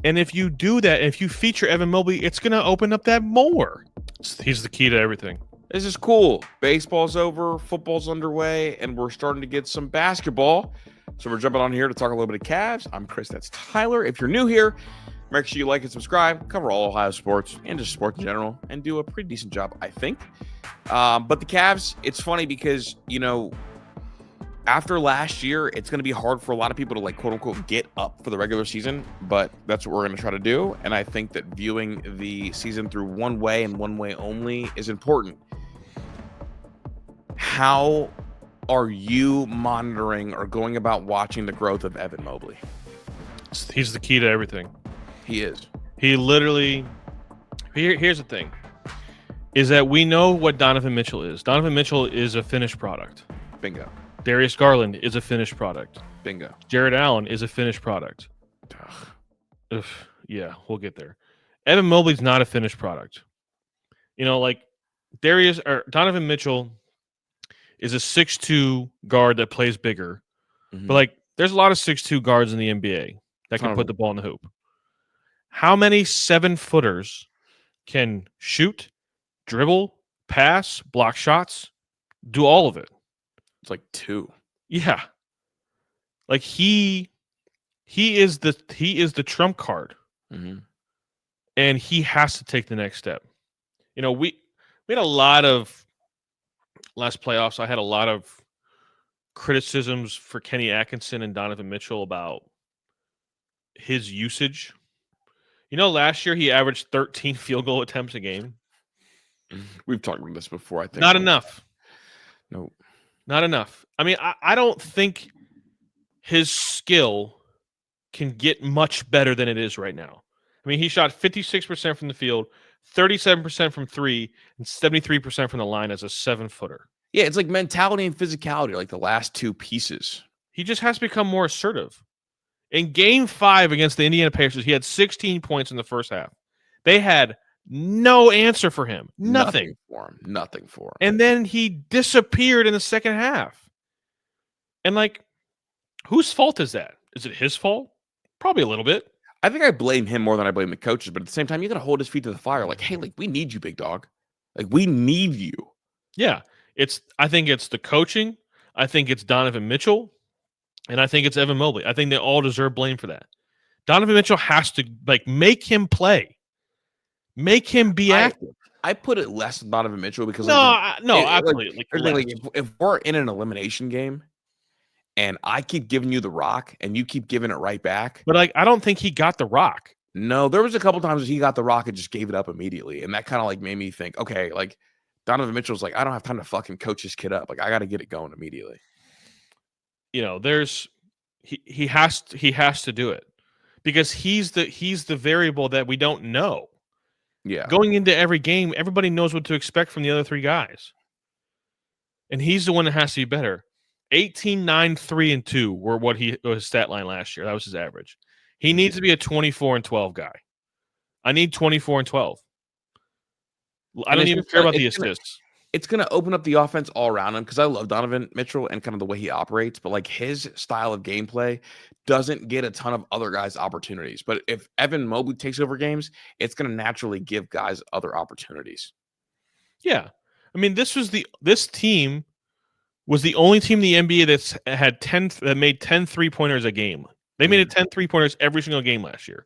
And if you do that, if you feature Evan Mobley, it's going to open up that more. He's the key to everything. This is cool. Baseball's over, football's underway, and we're starting to get some basketball. So we're jumping on here to talk a little bit of Cavs. I'm Kris, that's Tyler. If you're new here, make sure you like and subscribe, cover all Ohio sports and just sports in general, and do a pretty decent job, I think. But the Cavs, it's funny because, after last year, it's going to be hard for a lot of people to, like, quote unquote, get up for the regular season, but that's what we're going to try to do. And I think that viewing the season through one way and one way only is important. How are you monitoring or going about watching the growth of Evan Mobley? He's the key to everything. He is. He literally, here's the thing, is that we know what Donovan Mitchell is. Donovan Mitchell is a finished product. Bingo. Darius Garland is a finished product. Bingo. Jared Allen is a finished product. Yeah, we'll get there. Evan Mobley's not a finished product. Like Donovan Mitchell is a 6'2" guard that plays bigger. Mm-hmm. But, there's a lot of 6'2" guards in the NBA that can put the ball in the hoop. How many 7-footers can shoot, dribble, pass, block shots, do all of it? It's like 2. Yeah. He is the trump card. Mm-hmm. And he has to take the next step. We had a lot of last playoffs. I had a lot of criticisms for Kenny Atkinson and Donovan Mitchell about his usage. Last year he averaged 13 field goal attempts a game. We've talked about this before, I think. Not enough. No. Not enough. I mean, I don't think his skill can get much better than it is right now. I mean, he shot 56% from the field, 37% from 3, and 73% from the line as a 7-footer. Yeah, it's like mentality and physicality, like the last two pieces. He just has to become more assertive. In Game 5 against the Indiana Pacers, he had 16 points in the first half. They had no answer for him. Nothing for him. And then he disappeared in the second half. And, whose fault is that? Is it his fault? Probably a little bit. I think I blame him more than I blame the coaches, but at the same time, you got to hold his feet to the fire. Hey, we need you, big dog. We need you. Yeah. I think it's the coaching. I think it's Donovan Mitchell. And I think it's Evan Mobley. I think they all deserve blame for that. Donovan Mitchell has to, make him play. Make him be active. I put it less on Donovan Mitchell because absolutely. If we're in an elimination game and I keep giving you the rock and you keep giving it right back. But I don't think he got the rock. No, there was a couple times he got the rock and just gave it up immediately. And that kind of made me think, okay, Donovan Mitchell's I don't have time to fucking coach this kid up. I got to get it going immediately. He has to do it because he's the variable that we don't know. Yeah. Going into every game, everybody knows what to expect from the other 3 guys. And he's the one that has to be better. 18, 9, 3, and 2 were what his stat line last year. That was his average. He needs to be a 24 and 12 guy. I need 24 and 12. I don't even care about the assists. It's going to open up the offense all around him because I love Donovan Mitchell and kind of the way he operates, but his style of gameplay doesn't get a ton of other guys opportunities. But if Evan Mobley takes over games, it's going to naturally give guys other opportunities. Yeah. I mean, this team was the only team in the NBA that made 10 3-pointers a game. They made 10 3-pointers every single game last year.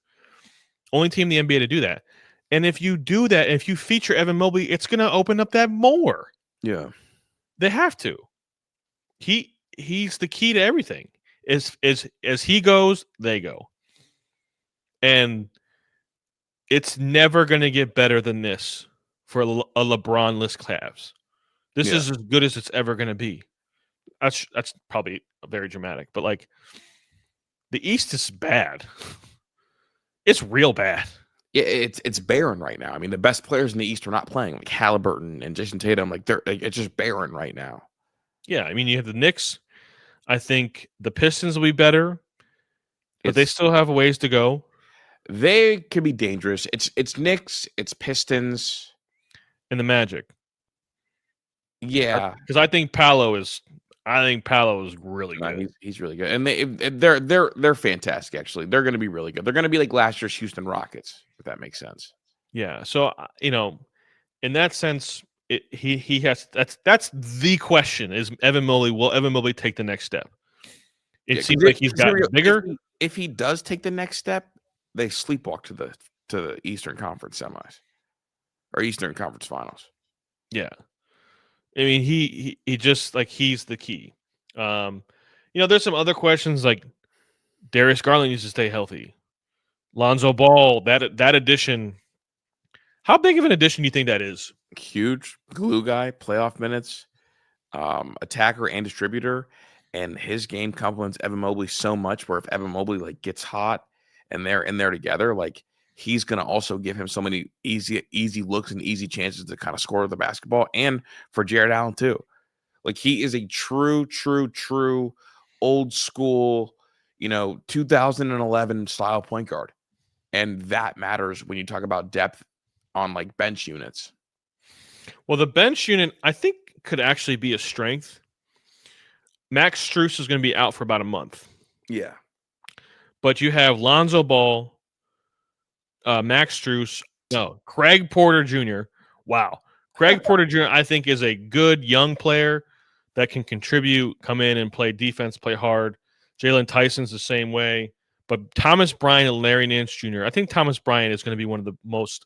Only team in the NBA to do that. And if you do that, if you feature Evan Mobley, it's going to open up that more. Yeah. They have to. He's the key to everything. As he goes, they go. And it's never going to get better than this for a LeBron-less Cavs. This is as good as it's ever going to be. That's probably very dramatic, but the East is bad. It's real bad. Yeah, it's barren right now. I mean, the best players in the East are not playing, like Halliburton and Jason Tatum. It's just barren right now. Yeah, I mean, you have the Knicks. I think the Pistons will be better, but they still have a ways to go. They could be dangerous. It's Knicks, it's Pistons, and the Magic. Yeah, because I think Paolo is I think Paolo is really No, good. he's really good, and they're fantastic. Actually, they're going to be really good. They're going to be like last year's Houston Rockets, if that makes sense. Yeah. So in that sense, he has that's the question: is Evan Mobley will Evan Mobley take the next step? It Yeah, seems like he's gotten bigger. if he does take the next step, they sleepwalk to the Eastern Conference semis or Eastern Conference Finals. Yeah. I mean, he just like he's the key. There's some other questions like Darius Garland needs to stay healthy. Lonzo Ball, that addition. How big of an addition do you think that is? Huge glue guy, playoff minutes, attacker and distributor, and his game complements Evan Mobley so much. Where if Evan Mobley like gets hot and they're in there together, like he's gonna also give him so many easy looks and easy chances to kind of score the basketball, and for Jared Allen too. Like he is a true old school, 2011 style point guard, and that matters when you talk about depth on like bench units. Well, the bench unit I think could actually be a strength. Max Strus is going to be out for about a month. Yeah. But you have Lonzo Ball, Max Strus, Craig Porter Jr. Wow. Craig Porter Jr. I think is a good young player that can contribute, come in and play defense, play hard. Jalen Tyson's the same way. But Thomas Bryant and Larry Nance Jr., I think Thomas Bryant is going to be one of the most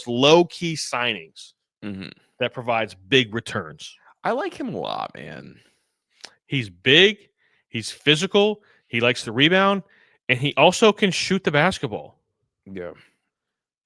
low-key signings that provides big returns. I like him a lot, man. He's big. He's physical. He likes to rebound. And he also can shoot the basketball. Yeah.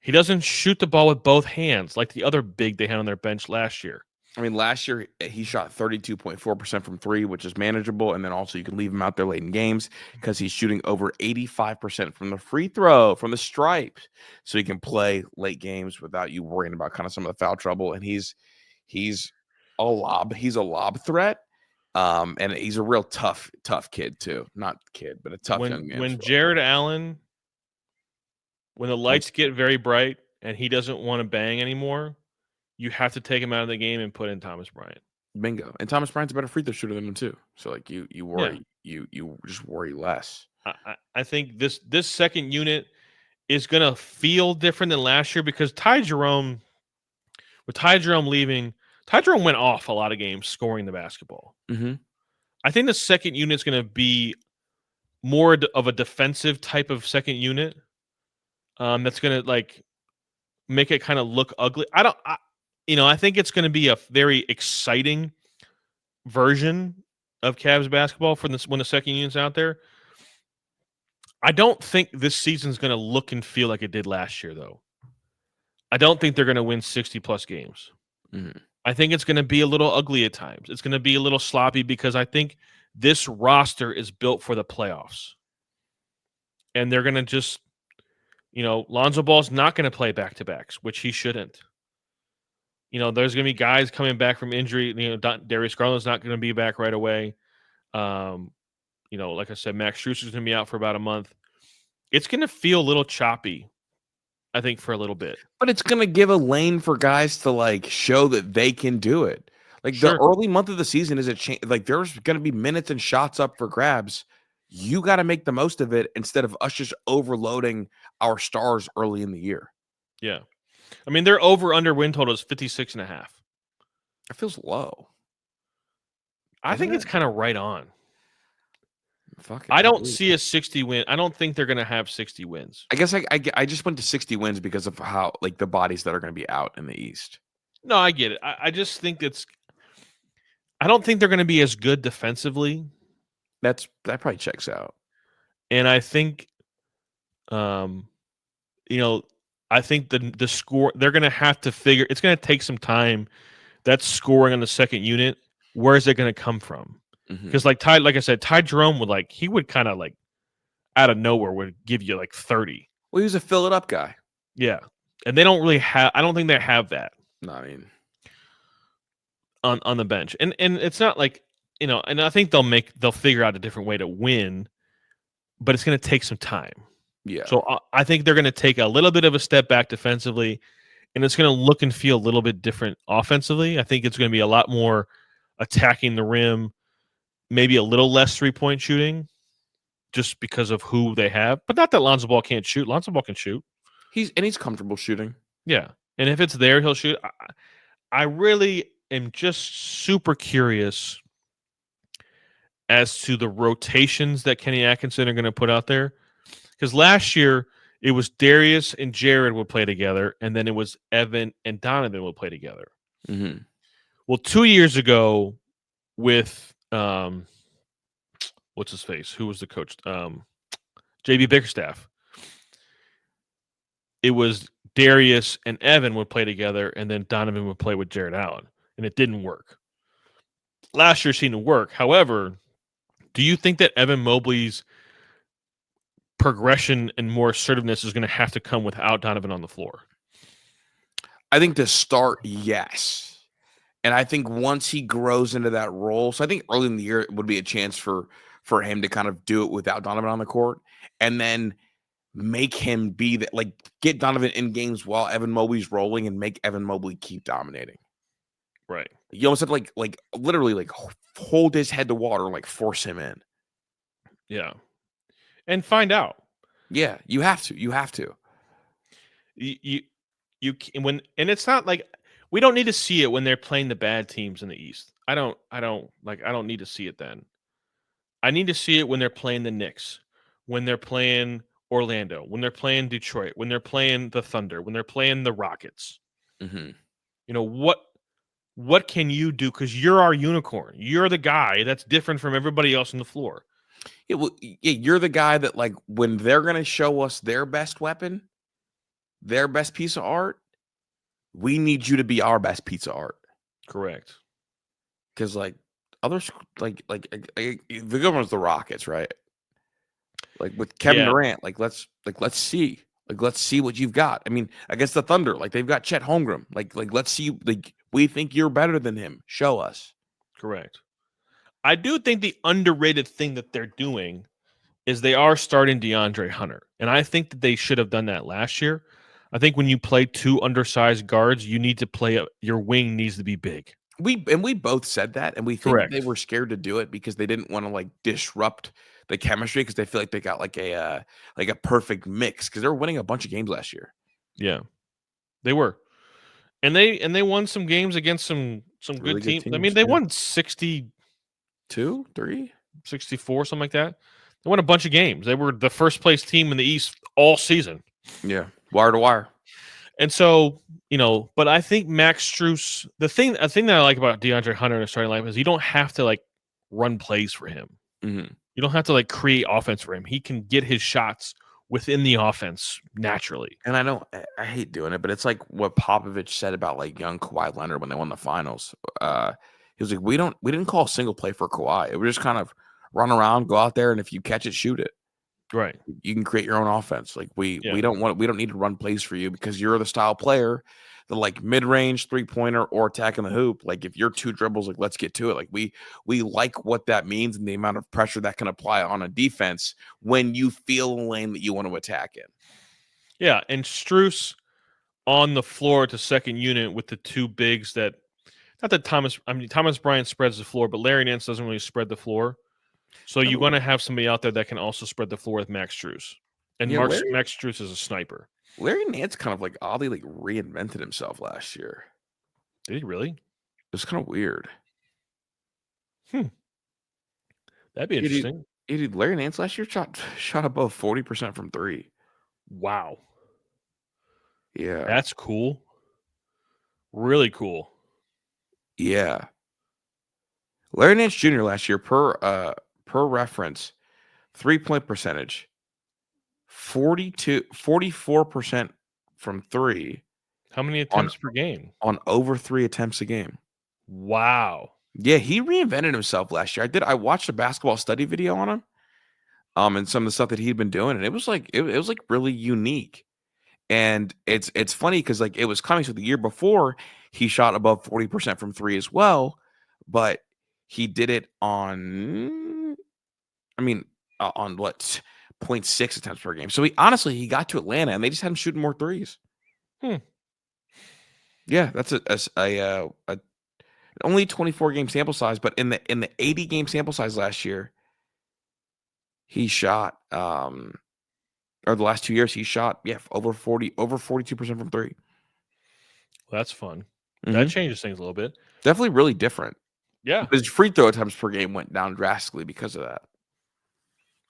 He doesn't shoot the ball with both hands like the other big they had on their bench last year. I mean, last year he shot 32.4% from three, which is manageable. And then also you can leave him out there late in games because he's shooting over 85% from the free throw, from the stripe. So he can play late games without you worrying about kind of some of the foul trouble. And he's a lob threat. And he's a real tough kid too. Not kid, but a tough young man. When Jared Allen, when the lights get very bright and he doesn't want to bang anymore, you have to take him out of the game and put in Thomas Bryant. Bingo. And Thomas Bryant's a better free throw shooter than him too. So like you worry, you just worry less. I think this second unit is gonna feel different than last year because Ty Jerome leaving, Ty Jerome went off a lot of games scoring the basketball. Mm-hmm. I think the second unit is going to be more of a defensive type of second unit. That's going to like make it kind of look ugly. I think it's going to be a very exciting version of Cavs basketball when the second unit's out there. I don't think this season's going to look and feel like it did last year, though. I don't think they're going to win 60-plus games. Mm-hmm. I think it's going to be a little ugly at times. It's going to be a little sloppy because I think this roster is built for the playoffs. And they're going to just, Lonzo Ball's not going to play back-to-backs, which he shouldn't. There's going to be guys coming back from injury. Darius Garland's not going to be back right away. Like I said, Max Strus is going to be out for about a month. It's going to feel a little choppy, I think, for a little bit. But it's going to give a lane for guys to like show that they can do it. Like Sure. The early month of the season is like there's going to be minutes and shots up for grabs. You got to make the most of it instead of us just overloading our stars early in the year. Yeah. I mean, their over-under win total is 56.5. It feels low. I think it's kind of right on. Fucking I don't see a 60 win. I don't think they're going to have 60 wins. I guess I just went to 60 wins because of how like the bodies that are going to be out in the East. No, I get it. I just think I don't think they're going to be as good defensively. That probably checks out. And I think, I think the score, they're going to have to figure, it's going to take some time. That scoring on the second unit, where is it going to come from? Because like I said, Ty Jerome would kind of like out of nowhere would give you like 30. Well, he was a fill it up guy. Yeah. And they don't really have, I don't think they have that. No, I mean, on the bench. And it's not like, and I think they'll figure out a different way to win, but it's going to take some time. Yeah. So I think they're going to take a little bit of a step back defensively, and it's going to look and feel a little bit different offensively. I think it's going to be a lot more attacking the rim, maybe a little less 3-point shooting just because of who they have. But not that Lonzo Ball can't shoot. Lonzo Ball can shoot. He's comfortable shooting. Yeah. And if it's there, he'll shoot. I really am just super curious as to the rotations that Kenny Atkinson are going to put out there. Because last year, it was Darius and Jared would play together, and then it was Evan and Donovan would play together. Mm-hmm. Well, 2 years ago with what's his face? Who was the coach? JB Bickerstaff. It was Darius and Evan would play together, and then Donovan would play with Jared Allen, and it didn't work. Last year seemed to work. However, do you think that Evan Mobley's progression and more assertiveness is going to have to come without Donovan on the floor? I think to start, yes. And I think once he grows into that role, so I think early in the year it would be a chance for him to kind of do it without Donovan on the court, and then make him be that, like, get Donovan in games while Evan Mobley's rolling and make Evan Mobley keep dominating. Right. You almost have to like literally like hold his head to water, like force him in. Yeah. And find out. Yeah, you have to. You have to. You when, and it's not like we don't need to see it when they're playing the bad teams in the East. I don't need to see it then. I need to see it when they're playing the Knicks, when they're playing Orlando, when they're playing Detroit, when they're playing the Thunder, when they're playing the Rockets. Mm-hmm. You know, what can you do? Because you're our unicorn. You're the guy that's different from everybody else on the floor. Yeah, well, yeah, you're the guy that, like, when they're going to show us their best weapon, their best piece of art, we need you to be our best piece of art. Correct. Because, like, others, like the good one's the Rockets, right? Like with Kevin Durant, let's see what you've got. I mean, against the Thunder, like, they've got Chet Holmgren. Like let's see. Like, we think you're better than him. Show us. Correct. I do think the underrated thing that they're doing is they are starting DeAndre Hunter, and I think that they should have done that last year. I think when you play two undersized guards, you need to play your wing needs to be big. We both said that, and we think they were scared to do it because they didn't want to, like, disrupt the chemistry because they feel like they got like a perfect mix because they were winning a bunch of games last year. Yeah, they were, and they won some games against some really good teams. I mean, they won 62, 3, 64, something like that. They won a bunch of games. They were the first place team in the East all season. Yeah, wire to wire. And so, you know, but I think Max Strus, a thing that I like about DeAndre Hunter in the starting lineup is you don't have to, like, run plays for him. Mm-hmm. You don't have to, like, create offense for him. He can get his shots within the offense naturally. And I know I hate doing it, but it's like what Popovich said about, like, young Kawhi Leonard when they won the finals. He was like, we didn't call a single play for Kawhi. It was just kind of run around, go out there, and if you catch it, shoot it. Right. You can create your own offense. Like, we don't need to run plays for you because you're the style player, the, like, mid-range 3-pointer or attacking the hoop. Like, if you're two dribbles, like, let's get to it. Like, we like what that means and the amount of pressure that can apply on a defense when you feel a lane that you want to attack in. Yeah, and Strus on the floor to second unit with the two bigs that, not that Thomas Bryant spreads the floor, but Larry Nance doesn't really spread the floor. So you want to have somebody out there that can also spread the floor with Max Strus. And Max Strus is a sniper. Larry Nance kind of, like, oddly, like, reinvented himself last year. Did he really? It was kind of weird. That'd be interesting. Dude, Larry Nance last year shot above 40% from 3. Wow. Yeah. That's cool. Really cool. Yeah. Larry Nance Jr. last year, per reference, 3-point percentage, 44% from 3. How many attempts per game? On over 3 attempts a game. Wow. Yeah, he reinvented himself last year. I watched a basketball study video on him, and some of the stuff that he'd been doing, and it was like really unique. And it's funny because, like, it was coming to the year before he shot above 40% from 3 as well, but he did it on what, 0.6 attempts per game. So he got to Atlanta and they just had him shooting more threes. Yeah, that's a only 24 game sample size, but in the 80 game sample size last year, he shot or the last 2 years he shot over 42% from three. Well, that's fun. Mm-hmm. That changes things a little bit. Definitely really different. Yeah, his free throw attempts per game went down drastically because of that.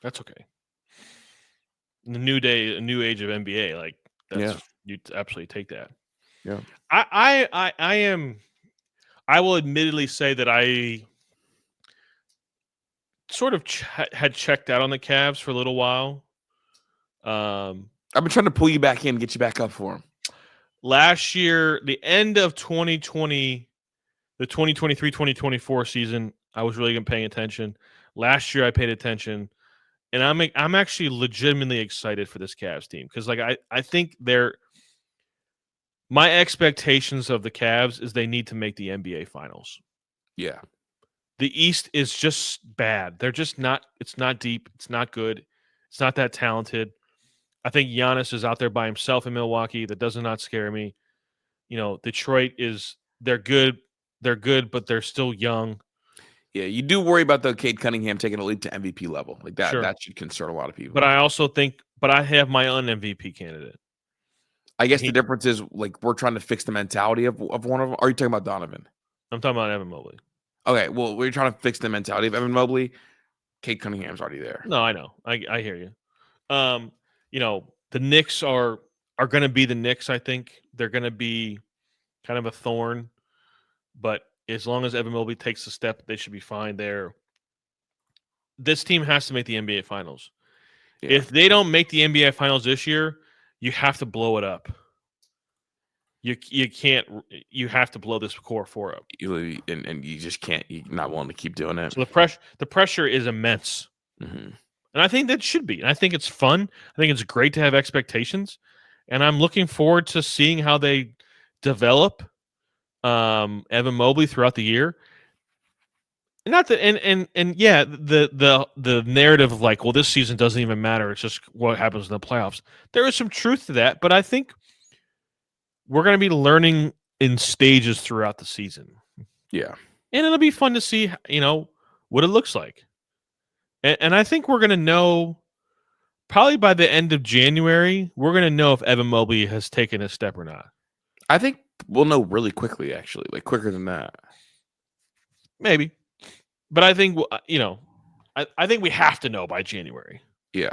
That's okay. The new day, a new age of NBA, like that's you absolutely take that. Yeah. I am. I will admittedly say that I sort of had checked out on the Cavs for a little while. I've been trying to pull you back in, get you back up for him. Last year, the end of 2020, the 2023-2024 season, I was really paying attention. Last year, I paid attention, and I'm actually legitimately excited for this Cavs team because, like, I think my expectations of the Cavs is they need to make the NBA Finals. Yeah. The East is just bad. They're just not. It's not deep. It's not good. It's not that talented. I think Giannis is out there by himself in Milwaukee. That does not scare me. Detroit they're good. They're good, but they're still young. Yeah, you do worry about the Cade Cunningham taking a lead to MVP level. Like that, Sure. That should concern a lot of people. But I also think, I have my own MVP candidate. I guess the difference is like we're trying to fix the mentality of one of them. Are you talking about Donovan? I'm talking about Evan Mobley. Okay, well, we're trying to fix the mentality of Evan Mobley. Cade Cunningham's already there. No, I know. I hear you. The Knicks are going to be the Knicks. I think they're going to be kind of a thorn, but as long as Evan Mobley takes a step, they should be fine there. This team has to make the NBA Finals. Yeah. If they don't make the NBA Finals this year, you have to blow it up. You can't. You have to blow this core four up. And you just can't. You're not willing to keep doing it. So the pressure is immense, and I think that should be. And I think it's fun. I think it's great to have expectations, and I'm looking forward to seeing how they develop Evan Mobley throughout the year. Not that, and yeah, the narrative of like, well, this season doesn't even matter. It's just what happens in the playoffs. There is some truth to that, but I think we're going to be learning in stages throughout the season. Yeah. And it'll be fun to see, what it looks like. And I think we're going to know probably by the end of January, we're going to know if Evan Mobley has taken a step or not. I think we'll know really quickly, actually, like quicker than that. Maybe. But I think, I think we have to know by January. Yeah.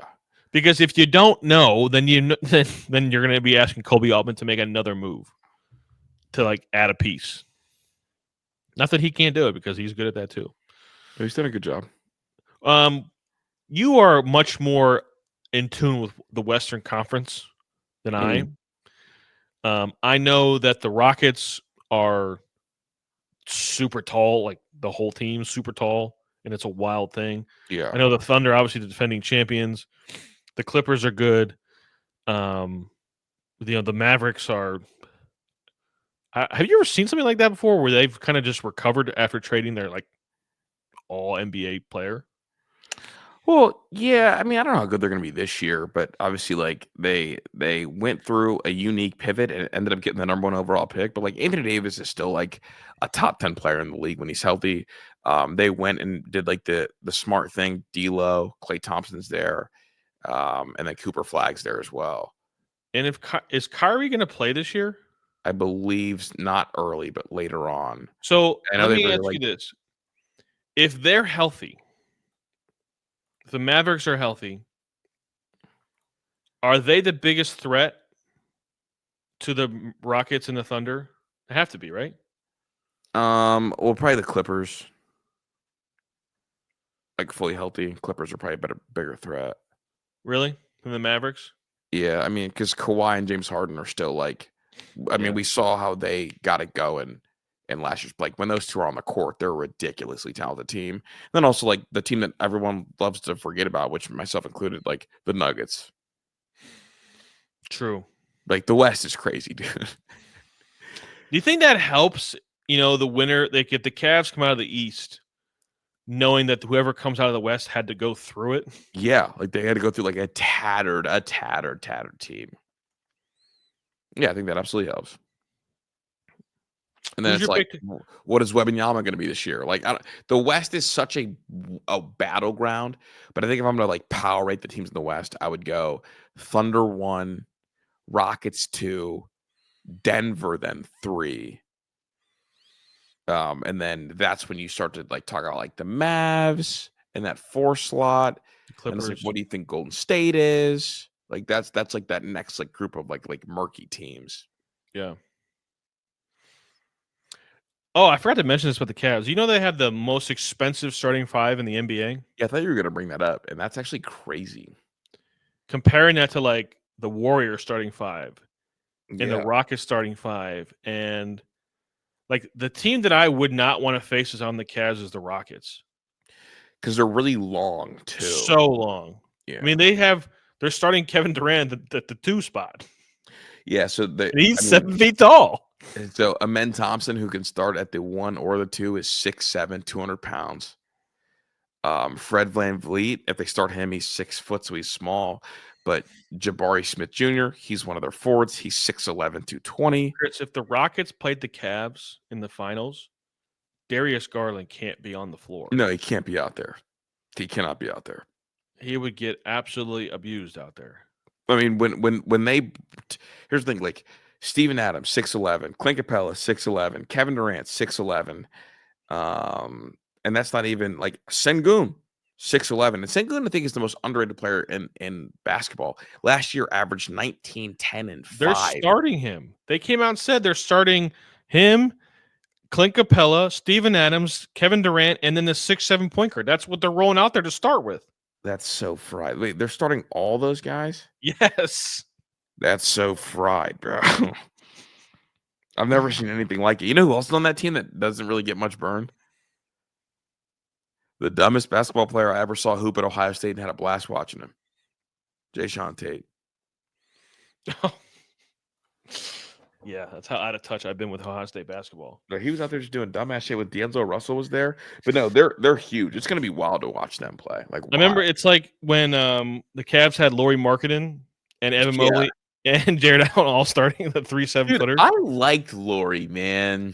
Because if you don't know, then then you're going to be asking Kobe Altman to make another move to like add a piece. Not that he can't do it because he's good at that too. He's done a good job. You are much more in tune with the Western Conference than I am. I know that the Rockets are super tall, like the whole team super tall, and it's a wild thing. Yeah. I know the Thunder, obviously the defending champions. The Clippers are good. The Mavericks are. Have you ever seen something like that before, where they've kind of just recovered after trading their like all NBA player? Well, yeah. I mean, I don't know how good they're going to be this year, but obviously, like they went through a unique pivot and ended up getting the number 1 overall pick. But like Anthony Davis is still like a top 10 player in the league when he's healthy. They went and did like the smart thing. D'Lo, Klay Thompson's there. And then Cooper Flagg's there as well. And is Kyrie going to play this year? I believe not early, but later on. So let me ask you this: if they're healthy, if the Mavericks are healthy, are they the biggest threat to the Rockets and the Thunder? They have to be, right? Well, probably the Clippers. Like fully healthy, Clippers are probably a bigger threat. Really? Than the Mavericks? Yeah, I mean, because Kawhi and James Harden are still like, I mean, we saw how they got it going in last year's. Like when those two are on the court, they're a ridiculously talented team. And then also like the team that everyone loves to forget about, which myself included, like the Nuggets. True. Like the West is crazy, dude. Do you think that helps? The winner, they get the Cavs come out of the East, knowing that whoever comes out of the West had to go through it. Yeah, like they had to go through like a tattered team. Yeah, I think that absolutely helps. And then Who's it's your like, pick? what is Wembanyama going to be this year? Like, the West is such a battleground. But I think if I'm going to like power rate the teams in the West, I would go Thunder 1, Rockets 2, Denver then 3. And then that's when you start to like talk about like the Mavs and that 4 slot. And it's like, Clippers. what do you think Golden State is? Like that's like that next like group of like murky teams. Yeah. Oh, I forgot to mention this about the Cavs. You know they have the most expensive starting 5 in the NBA? Yeah, I thought you were gonna bring that up, and that's actually crazy. Comparing that to like the Warriors starting 5 and the Yeah, Rockets starting 5. And like the team that I would not want to face is on the Cavs is the Rockets. because they're really long too. So long. Yeah, I mean, they're starting Kevin Durant at the 2 spot. yeah. So He's 7 feet tall. So Amen Thompson, who can start at the 1 or the 2, is 6'7", 200 pounds. Fred VanVleet, if they start him, he's 6 foot, so he's small. But Jabari Smith Jr., he's one of their forwards. He's 6'11", 220. Chris, if the Rockets played the Cavs in the finals, Darius Garland can't be on the floor. No, he can't be out there. He cannot be out there. He would get absolutely abused out there. I mean, when they here's the thing, like Steven Adams, 6'11", Clint Capella, 6'11", Kevin Durant, 6'11", and that's not even like Sengun, 6'11". And Sengun, I think, is the most underrated player in basketball. Last year averaged 19, 10, and 5. They're starting him. They came out and said they're starting him, Clint Capella, Steven Adams, Kevin Durant, and then the 6'7" point guard. That's what they're rolling out there to start with. That's so fried. Wait, they're starting all those guys? Yes. That's so fried, bro. I've never seen anything like it. You know who else is on that team that doesn't really get much burn? The dumbest basketball player I ever saw hoop at Ohio State and had a blast watching him. Jayshawn Tate. Yeah, that's how out of touch I've been with Ohio State basketball. No, he was out there just doing dumbass shit with D'Angelo Russell was there. But no, they're huge. It's gonna be wild to watch them play. Like I remember it's like when the Cavs had Lauri Markkanen and Evan Mobley and Jared Allen all starting the 3 7-footers. I liked Lauri, man.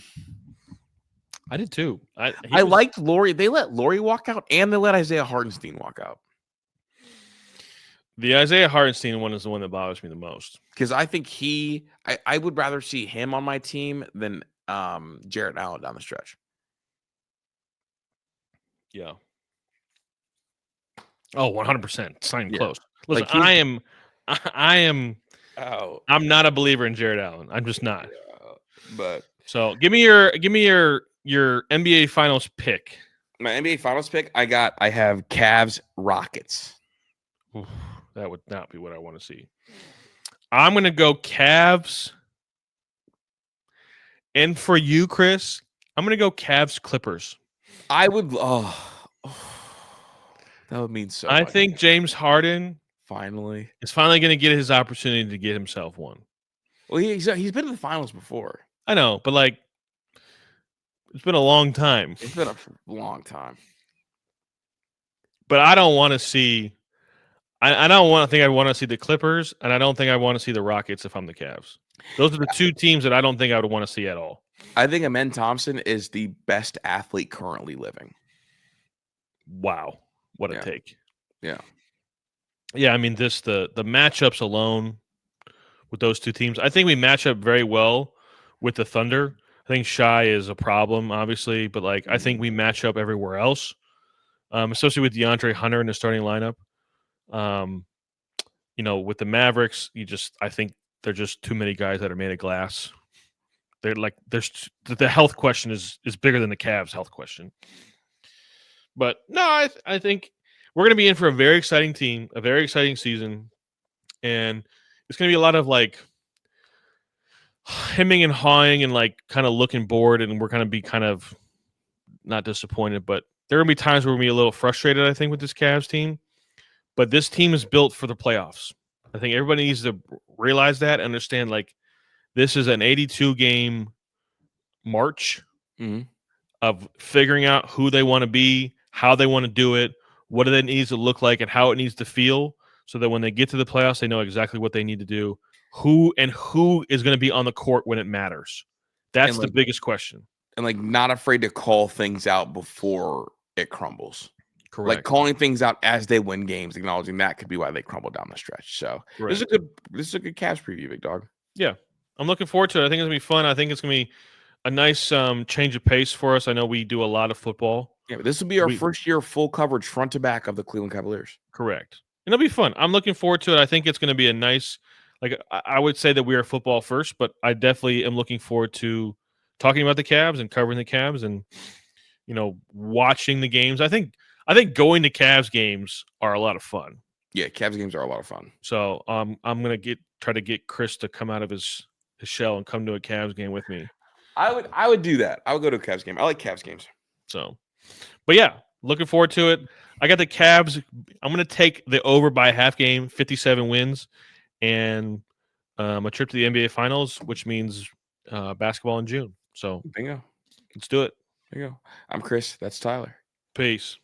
I did too. I liked Lauri. They let Lauri walk out and they let Isaiah Hartenstein walk out. The Isaiah Hartenstein one is the one that bothers me the most. Because I think I would rather see him on my team than Jared Allen down the stretch. Yeah. Oh, 100%. Sign close. Listen, Like I am. Oh, I'm not a believer in Jared Allen. I'm just not. But So give me your NBA Finals pick. my NBA Finals pick, I have Cavs Rockets. Oof, that would not be what I want to see. I'm going to go Cavs. And for you, Chris, I'm going to go Cavs Clippers. I would. Oh, that would mean so. I much. think James Harden finally is finally going to get his opportunity to get himself one. Well, he's been in the finals before. I know, but like, it's been a long time. It's been a long time. But I don't want to see. I don't think I want to see the Clippers, and I don't think I want to see the Rockets if I'm the Cavs. Those are the two teams that I don't think I would want to see at all. I think Amen Thompson is the best athlete currently living. Wow, what a take! Yeah. I mean, the matchups alone with those two teams, I think we match up very well with the Thunder. I think Shai is a problem, obviously, but like I think we match up everywhere else, especially with DeAndre Hunter in the starting lineup. With the Mavericks, I think they're just too many guys that are made of glass. They're like, the health question is bigger than the Cavs health question. But no, I think we're going to be in for a very exciting team, a very exciting season. And it's going to be a lot of like hemming and hawing and like kind of looking bored. And we're going to be kind of not disappointed, but there are going to be times where we're going to be a little frustrated, I think, with this Cavs team. But this team is built for the playoffs. I think everybody needs to realize that, understand like this is an 82-game march of figuring out who they want to be, how they want to do it, what it needs to look like, and how it needs to feel, so that when they get to the playoffs, they know exactly what they need to do, who is going to be on the court when it matters. That's And, the like biggest question. and, like, not afraid to call things out before it crumbles. Like, Correct. calling things out as they win games, acknowledging that could be why they crumble down the stretch. So, this Correct. is a good Cavs preview, big dog. Yeah. I'm looking forward to it. I think it's going to be fun. I think it's going to be a nice change of pace for us. I know we do a lot of football. Yeah, but this will be our first year full coverage front to back of the Cleveland Cavaliers. Correct. And it'll be fun. I'm looking forward to it. I think it's going to be a nice, like, I would say that we are football first, but I definitely am looking forward to talking about the Cavs and covering the Cavs and, watching the games. I think going to Cavs games are a lot of fun. Yeah, Cavs games are a lot of fun. So I'm going to try to get Kris to come out of his shell and come to a Cavs game with me. I would do that. I would go to a Cavs game. I like Cavs games. So, but yeah, looking forward to it. I got the Cavs. I'm going to take the over by a half game, 57 wins, and a trip to the NBA Finals, which means basketball in June. So Bingo. let's do it. There you go. I'm Kris. That's Tyler. Peace.